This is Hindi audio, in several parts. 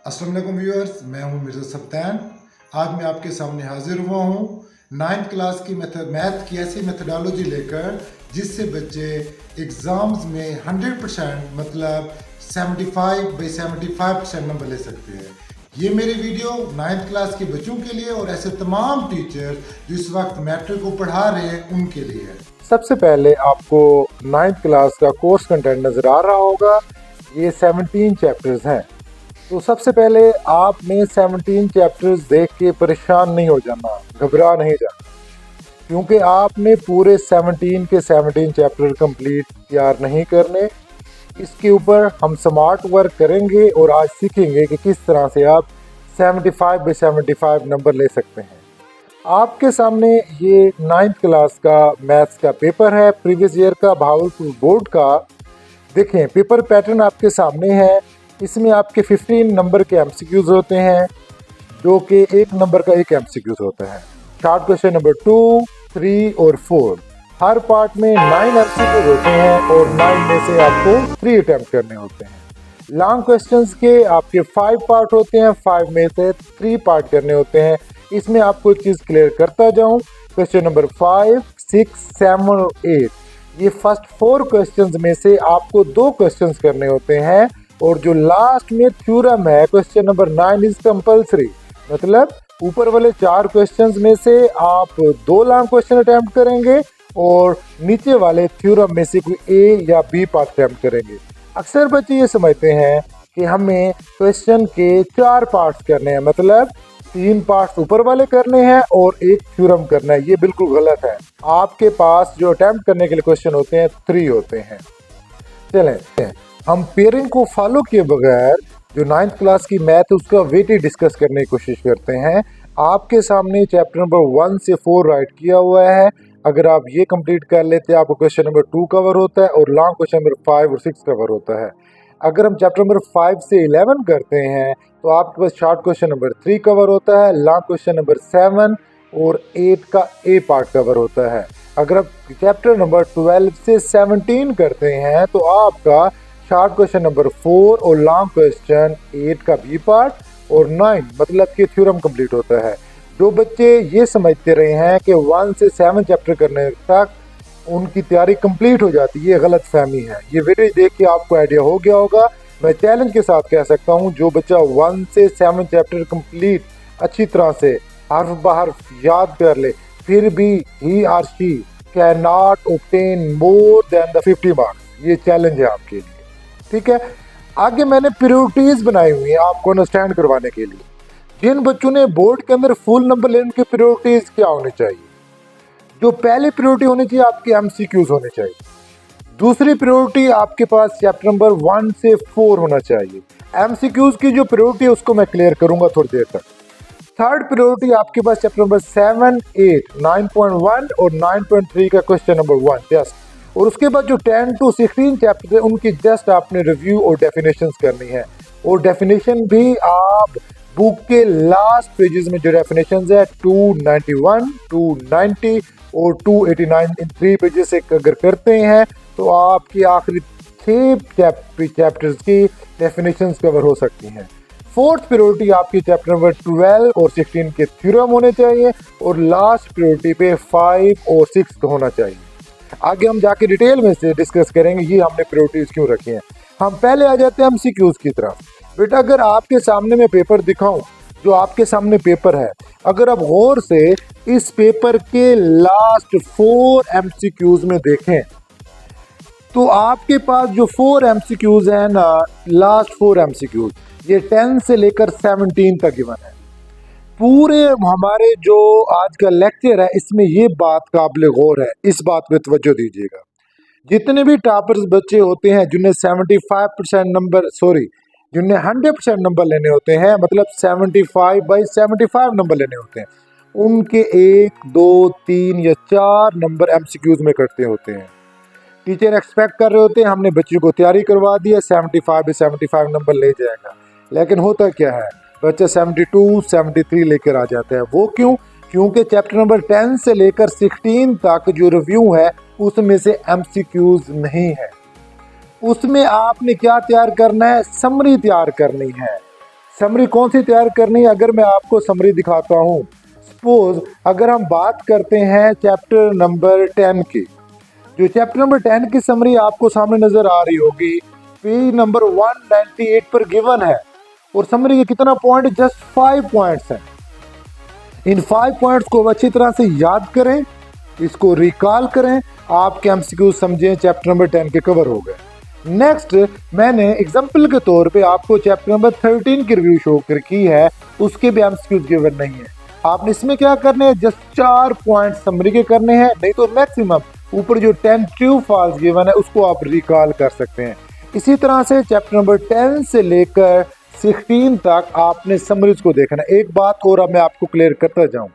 अस्सलाम वालेकुम व्यूअर्स, मैं हूं मिर्ज़ा सब्तान। आज मैं आपके सामने हाजिर हुआ हूं 9th क्लास की मैथ की ऐसी मेथडोलॉजी लेकर जिससे बच्चे एग्ज़ाम्स में 100% मतलब 75/75% नंबर ले सकते हैं। ये मेरी वीडियो 9th क्लास के बच्चों के लिए और ऐसे तमाम टीचर जो इस वक्त मैट्रिक को पढ़ा रहे हैं उनके लिए है। सबसे पहले आपको 9th क्लास का कोर्स कंटेंट नज़र आ रहा होगा। ये 17 चैप्टर्स हैं। तो सबसे पहले आपने 17 चैप्टर्स देख के परेशान नहीं हो जाना, घबरा नहीं जाना, क्योंकि आपने पूरे 17 के 17 चैप्टर कंप्लीट तैयार नहीं करने। इसके ऊपर हम स्मार्ट वर्क करेंगे और आज सीखेंगे कि किस तरह से आप 75/75 नंबर ले सकते हैं। आपके सामने ये 9th क्लास का मैथ्स का पेपर है, प्रीवियस ईयर का भावलपुर बोर्ड का। देखें, पेपर पैटर्न आपके सामने है। इसमें आपके 15 नंबर के एमसीक्यूज होते हैं, जो कि 1 नंबर का एक एमसीक्यूज होता है। शॉर्ट क्वेश्चन नंबर 2, 3 और 4। हर पार्ट में 9 एमसीक्यूज होते हैं और 9 में से आपको 3 अटेम्प्ट करने होते हैं। लॉन्ग क्वेश्चंस के आपके 5 पार्ट होते हैं, 5 में से 3 पार्ट करने होते हैं। इसमें आपको एक चीज़ क्लियर करता जाऊं। क्वेश्चन नंबर 5, 6, 7 और 8, ये फर्स्ट 4 क्वेश्चंस में से आपको 2 क्वेश्चंस करने होते हैं और जो लास्ट में थ्योरम है क्वेश्चन नंबर 9 इज कंपल्सरी। मतलब ऊपर वाले 4 क्वेश्चंस में से आप 2 लॉन्ग क्वेश्चन अटेम्प्ट करेंगे और नीचे वाले थ्योरम में से कोई ए या बी पार्ट अटेम्प्ट करेंगे। अक्सर बच्चे ये समझते हैं कि हमें क्वेश्चन के 4 पार्ट्स करने हैं, मतलब 3 पार्ट्स ऊपर वाले करने हैं और एक थ्योरम करना है। ये बिल्कुल गलत है। आपके पास जो अटेम्प्ट करने के लिए क्वेश्चन होते हैं 3 होते हैं। चलें, हम पेयरिंग को फॉलो किए बगैर जो 9th क्लास की मैथ है उसका वेटेज डिस्कस करने की कोशिश करते हैं। आपके सामने चैप्टर नंबर 1 से 4 राइट किया हुआ है। अगर आप ये कंप्लीट कर लेते हैं आपको क्वेश्चन नंबर 2 कवर होता है और लॉन्ग क्वेश्चन नंबर 5 और 6 कवर होता है। अगर हम चैप्टर नंबर 5 से 11 करते हैं तो आपके पास शॉर्ट क्वेश्चन नंबर 3 कवर होता है, लॉन्ग क्वेश्चन नंबर 7 और 8 का ए पार्ट कवर होता है। अगर आप चैप्टर नंबर 12 से 17 करते हैं तो आपका शॉर्ट क्वेश्चन नंबर 4 और लॉन्ग क्वेश्चन 8 का बी पार्ट और 9 मतलब कि थ्योरम कंप्लीट होता है। जो बच्चे ये समझते रहे हैं कि 1 से 7 चैप्टर करने तक उनकी तैयारी कंप्लीट हो जाती है, ये गलत फहमी है। ये वीडियो देख के आपको आइडिया हो गया होगा। मैं चैलेंज के साथ कह सकता हूँ, जो बच्चा 1 से 7 चैप्टर कंप्लीट अच्छी तरह से हर्फ बहर्फ याद कर ले, फिर भी ही और she can not obtain more than the 50 marks. ये चैलेंज है आपके लिए, ठीक है। आगे मैंने प्रायोरिटीज बनाई हुई है आपको अंडरस्टैंड करवाने के लिए। जिन बच्चों ने बोर्ड के अंदर फुल नंबर लेने की प्रायोरिटीज क्या होनी चाहिए? जो पहली प्रायोरिटी होनी चाहिए आपके एमसीक्यूज होने चाहिए। दूसरी प्रायोरिटी आपके पास चैप्टर नंबर 1 से 4 होना चाहिए। एमसीक्यूज की जो प्रायोरिटी है उसको मैं क्लियर करूंगा थोड़ी देर तक। थर्ड प्रायोरिटी आपके पास चैप्टर नंबर 7, 8, 9.1 और 9.3 का क्वेश्चन नंबर 1 जस्ट। और उसके बाद जो 10 to 16 चैप्टर है उनकी जस्ट आपने रिव्यू और डेफिनेशंस करनी है। और डेफिनेशन भी आप बुक के लास्ट पेजेस में जो डेफिनेशंस है 291, 290 और 289 इन 3 पेजेस से अगर करते हैं तो आपकी आखिरी 6 चैप्टर्स की डेफिनेशंस कवर हो सकती हैं। फोर्थ प्रायोरिटी आपकी चैप्टर नंबर 12 और 16 के थ्योरम होने चाहिए और लास्ट प्रायोरिटी पे 5 और 6 का होना चाहिए। आगे हम जाके डिटेल में से डिस्कस करेंगे ये हमने प्रायोरिटीज क्यों रखी हैं। हम पहले आ जाते हैं एमसीक्यूज की तरफ। बेटा, अगर आपके सामने मैं पेपर दिखाऊं, जो आपके सामने पेपर है, अगर आप गौर से इस पेपर के लास्ट 4 एमसीक्यूज में देखें तो आपके पास जो 4 एमसीक्यूज हैं ना, लास्ट 4 एमसीक्यूज, ये 10 से लेकर 17 तक गिवन है। पूरे हमारे जो आज का लेक्चर है इसमें ये बात काबिल गौर है, इस बात पे तवज्जो दीजिएगा। जितने भी टॉपर्स बच्चे होते हैं जिन्हें 75% नंबर जिन्हें 100% नंबर लेने होते हैं, मतलब 75/75 नंबर लेने होते हैं, उनके 1, 2, 3 या 4 नंबर एमसीक्यूज में कटते होते हैं। टीचर एक्सपेक्ट कर रहे होते हैं हमने बच्चे को तैयारी करवा दी है, 75/75 नंबर ले जाएगा, लेकिन होता क्या है, बच्चा 72, 73 लेकर आ जाता है। वो क्यों? क्योंकि चैप्टर नंबर 10 से लेकर 16 तक जो रिव्यू है उसमें से एमसीक्यूज नहीं है। उसमें आपने क्या तैयार करना है? समरी तैयार करनी है। समरी कौन सी तैयार करनी है, अगर मैं आपको समरी दिखाता हूँ। सपोज अगर हम बात करते हैं चैप्टर नंबर 10 की, जो चैप्टर नंबर 10 की समरी आपको सामने नजर आ रही होगी, पेज नंबर 198 पर गिवन है और समरी के कितना पॉइंट, जस्ट 5 पॉइंट्स हैं। इन 5 पॉइंट्स को अच्छी तरह से याद करें, इसको रिकॉल करें, आपके एमसीक्यू समझें, चैप्टर नंबर 10 के कवर हो गए। नेक्स्ट मैंने एग्जांपल के तौर पे आपको चैप्टर नंबर 13 की रिव्यू शो कर की है, उसके भी एमसीक्यू गिवन नहीं है। आपने इसमें क्या करने हैं, जस्ट 4 पॉइंट समरी के करने हैं, नहीं तो मैक्सिमम ऊपर जो 10 ट्रू फॉल्स गिवन है उसको आप रिकॉल कर सकते हैं। इसी तरह से चैप्टर नंबर 10 से लेकर 16 तक आपने समरीज को देखना है। एक बात और अब मैं आपको क्लियर करता जाऊं,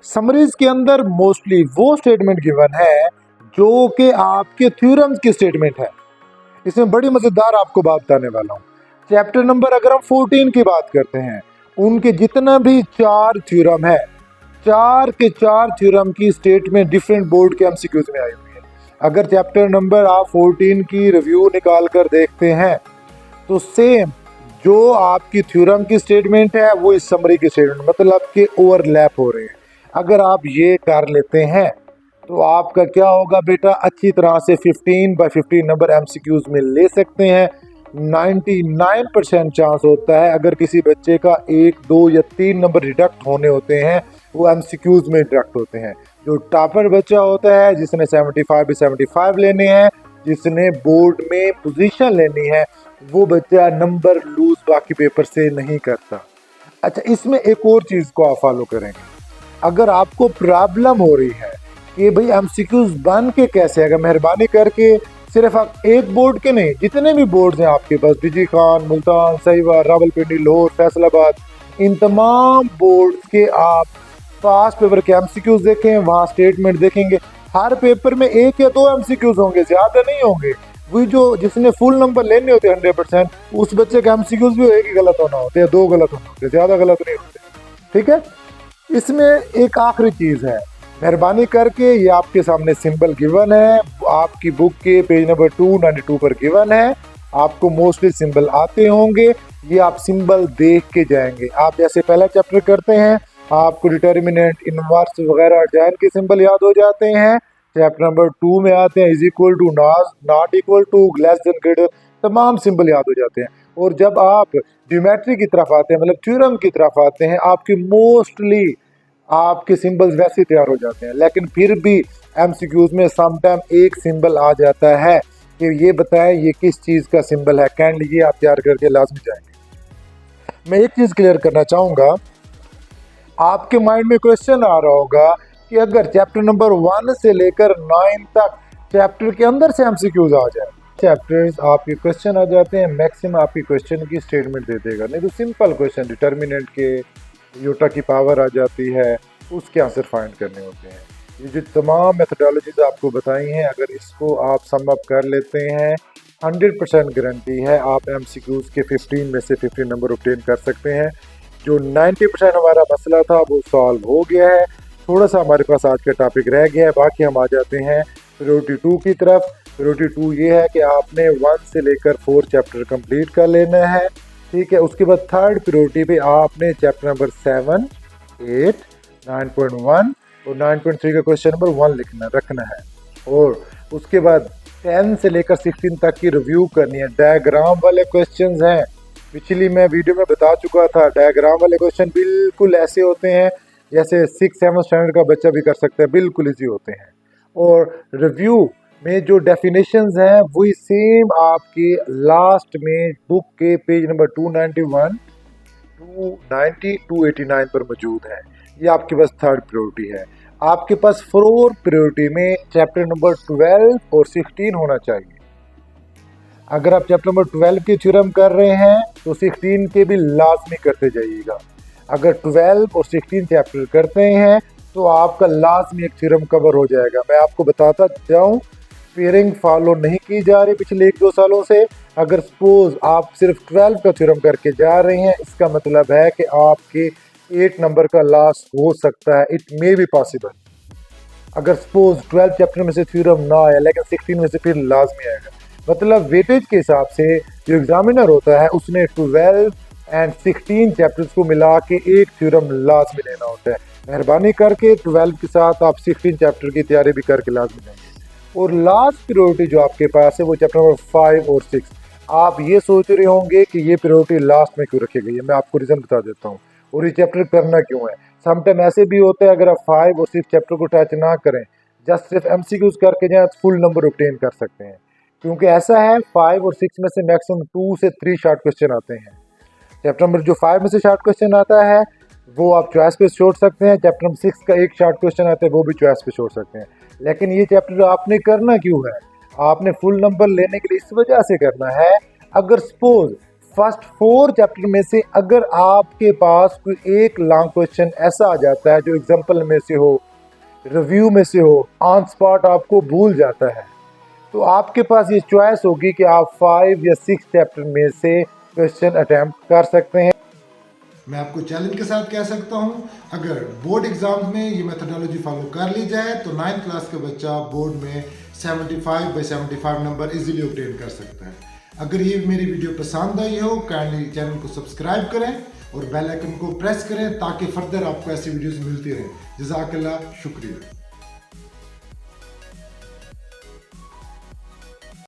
समरीज के अंदर मोस्टली वो स्टेटमेंट गिवन है जो कि आपके थ्योरम्स की स्टेटमेंट है। इसमें बड़ी मजेदार आपको बात बताने वाला हूँ। चैप्टर नंबर अगर हम 14 की बात करते हैं, उनके जितना भी 4 थ्योरम है, 4 के 4 थ्योरम की स्टेटमेंट डिफरेंट बोर्ड के एमसीक्यूज में आई हुई है। अगर चैप्टर नंबर आप 14 की रिव्यू निकाल कर देखते हैं तो सेम जो आपकी थ्योरम की स्टेटमेंट है वो इस समरी की स्टेटमेंट, मतलब कि ओवरलैप हो रहे हैं। अगर आप ये कर लेते हैं तो आपका क्या होगा बेटा, अच्छी तरह से 15/15 नंबर एमसीक्यूज में ले सकते हैं। 99% चांस होता है अगर किसी बच्चे का 1, 2 या 3 नंबर डिडक्ट होने होते हैं, वो एमसीक्यूज में डिडक्ट होते हैं। जो टॉपर बच्चा होता है, जिसने 75/75 लेने हैं, जिसने बोर्ड में पोजीशन लेनी है, वो बच्चा नंबर लूज बाकी पेपर से नहीं करता। अच्छा, इसमें एक और चीज़ को आप फॉलो करेंगे। अगर आपको प्रॉब्लम हो रही है कि भाई एमसीक्यूज बन के कैसे, अगर मेहरबानी करके सिर्फ आप एक बोर्ड के नहीं, जितने भी बोर्ड्स हैं आपके पास, बिजी खान, मुल्तान, साहिवाल, रावलपिंडी, लाहौर, फैसलाबाद, इन तमाम बोर्ड्स के आप पास पेपर के एमसीक्यूज देखें, वहाँ स्टेटमेंट देखेंगे। हर पेपर में 1 या 2 एमसीक्यूज होंगे, ज्यादा नहीं होंगे। वही जो जिसने फुल नंबर लेने होते हैं 100%, उस बच्चे के एमसीक्यूज भी 1 ही गलत होना होते हैं, 2 गलत होना होते हैं, ज्यादा गलत नहीं होते। ठीक है। इसमें एक आखिरी चीज है, मेहरबानी करके ये आपके सामने सिंबल गिवन है, आपकी बुक के पेज नंबर 292 पर गिवन है। आपको मोस्टली सिंबल आते होंगे, ये आप सिंबल देख के जाएंगे। आप जैसे पहला चैप्टर करते हैं, आपको डिटर्मिनेंट, इनवर्स वगैरह जैन के सिंबल याद हो जाते हैं। चैप्टर नंबर 2 में आते हैं is equal to, not equal to, less than, greater, तमाम सिंबल याद हो जाते हैं। और जब आप ज्योमेट्री की तरफ आते हैं, मतलब थ्योरम की तरफ आते हैं, आपकी मोस्टली आपके सिंबल्स वैसे तैयार हो जाते हैं। लेकिन फिर भी एमसीक्यूज में समटाइम एक सिंबल आ जाता है कि ये बताएं ये किस चीज़ का सिंबल है, कैंड, ये आप तैयार करके लाजमी जाएंगे। मैं एक चीज़ क्लियर करना चाहूँगा, आपके माइंड में क्वेश्चन आ रहा होगा कि अगर चैप्टर नंबर 1 से लेकर 9 तक चैप्टर के अंदर से एमसीक्यूज आ जाए, चैप्टर्स आपके क्वेश्चन आ जाते हैं, मैक्सिमम आपकी क्वेश्चन की स्टेटमेंट दे देगा। नहीं तो सिंपल क्वेश्चन, डिटर्मिनेंट के योटा की पावर आ जाती है, उसके आंसर फाइंड करने होते हैं। ये जो तमाम मेथडोलॉजीज आपको बताई हैं, अगर इसको आप सम अप कर लेते हैं, 100% गारंटी है आप एमसीक्यूज के 15 में से 15 नंबर ऑब्टेन कर सकते हैं। जो 90% हमारा मसला था वो सॉल्व हो गया है। थोड़ा सा हमारे पास आज का टॉपिक रह गया है, बाकी हम आ जाते हैं प्रायोरिटी 2 की तरफ। प्रायोरिटी 2 ये है कि आपने 1 से लेकर 4 चैप्टर कंप्लीट कर लेना है। ठीक है। उसके बाद थर्ड प्रायोरिटी पे आपने चैप्टर नंबर 7, 8, 9.1 और 9.3 का क्वेश्चन नंबर 1 रखना है। और उसके बाद 10 से लेकर 16 तक की रिव्यू करनी है। डायग्राम वाले क्वेश्चंस हैं, पिछली मैं वीडियो में बता चुका था। डायग्राम वाले क्वेश्चन बिल्कुल ऐसे होते हैं जैसे 6-7 स्टैंडर्ड का बच्चा भी कर सकता है, बिल्कुल इजी होते हैं। और रिव्यू में जो डेफिनेशंस हैं वही सेम आपके लास्ट में बुक के पेज नंबर 291, 290, 289 पर मौजूद है। ये आपके पास थर्ड प्रायोरिटी है। आपके पास फोर्थ प्रायोरिटी में चैप्टर नंबर 12 और 16 होना चाहिए। अगर आप चैप्टर नंबर 12 की थ्योरम कर रहे हैं तो 16 के भी लाजमी करते जाइएगा। अगर 12 और 16 चैप्टर करते हैं तो आपका लाजमी एक थ्योरम कवर हो जाएगा। मैं आपको बताता जाऊं, पेयरिंग फॉलो नहीं की जा रही पिछले 1-2 सालों से। अगर सपोज आप सिर्फ 12 का थ्योरम करके जा रहे हैं, इसका मतलब है कि आपके 8 नंबर का लॉस हो सकता है, इट मे बी पॉसिबल। अगर सपोज 12 चैप्टर में से थ्योरम ना आया लेकिन 16 में से फिर लाजमी आएगा। मतलब वेटेज के हिसाब से जो एग्जामिनर होता है उसने 12 एंड 16 चैप्टर्स को मिला के एक थ्योरम लाजमी लेना होता है। मेहरबानी करके 12 के साथ आप 16 चैप्टर की तैयारी भी करके लाजमी लेंगे। और लास्ट प्रायोरिटी जो आपके पास है वो चैप्टर नंबर 5 और 6। आप ये सोच रहे होंगे कि ये प्रायोरिटी लास्ट में क्यों रखी गई है, मैं आपको रीज़न बता देता हूँ और ये चैप्टर करना क्यों है। समटाइम ऐसे भी होता है, अगर आप 5 और 6 चैप्टर को टच ना करें, जस्ट सिर्फ MCQs करके जाए तो फुल नंबर ऑब्टेन कर सकते हैं। क्योंकि ऐसा है 5 और 6 में से मैक्सिमम 2 से 3 शॉर्ट क्वेश्चन आते हैं। चैप्टर नंबर जो 5 में से शॉर्ट क्वेश्चन आता है वो आप चॉइस पे छोड़ सकते हैं। चैप्टर नंबर 6 का एक शॉर्ट क्वेश्चन आता है वो भी चॉइस पे छोड़ सकते हैं। लेकिन ये चैप्टर आपने करना क्यों है, आपने फुल नंबर लेने के लिए इस वजह से करना है, अगर सपोज फर्स्ट 4 चैप्टर में से अगर आपके पास कोई एक लॉन्ग क्वेश्चन ऐसा आ जाता है जो एग्जाम्पल में से हो, रिव्यू में से हो, ऑन स्पॉट आपको भूल जाता है, तो आपके पास ये चॉइस होगी कि आप 5 या 6 चैप्टर में से क्वेश्चन अटेम्प्ट कर सकते हैं। मैं आपको चैलेंज के साथ कह सकता हूं, अगर बोर्ड एग्जाम्स में ये मेथोडोलॉजी फॉलो कर ली जाए तो 9th क्लास का बच्चा बोर्ड में 75/75 नंबर इजीली ऑब्टेन कर सकता है। अगर ये मेरी वीडियो पसंद आई हो, काइंडली चैनल को सब्सक्राइब करें और बेल आइकन को प्रेस करें ताकि फर्दर आपको ऐसी वीडियोस मिलती रहें। जज़ाकल्लाह, शुक्रिया।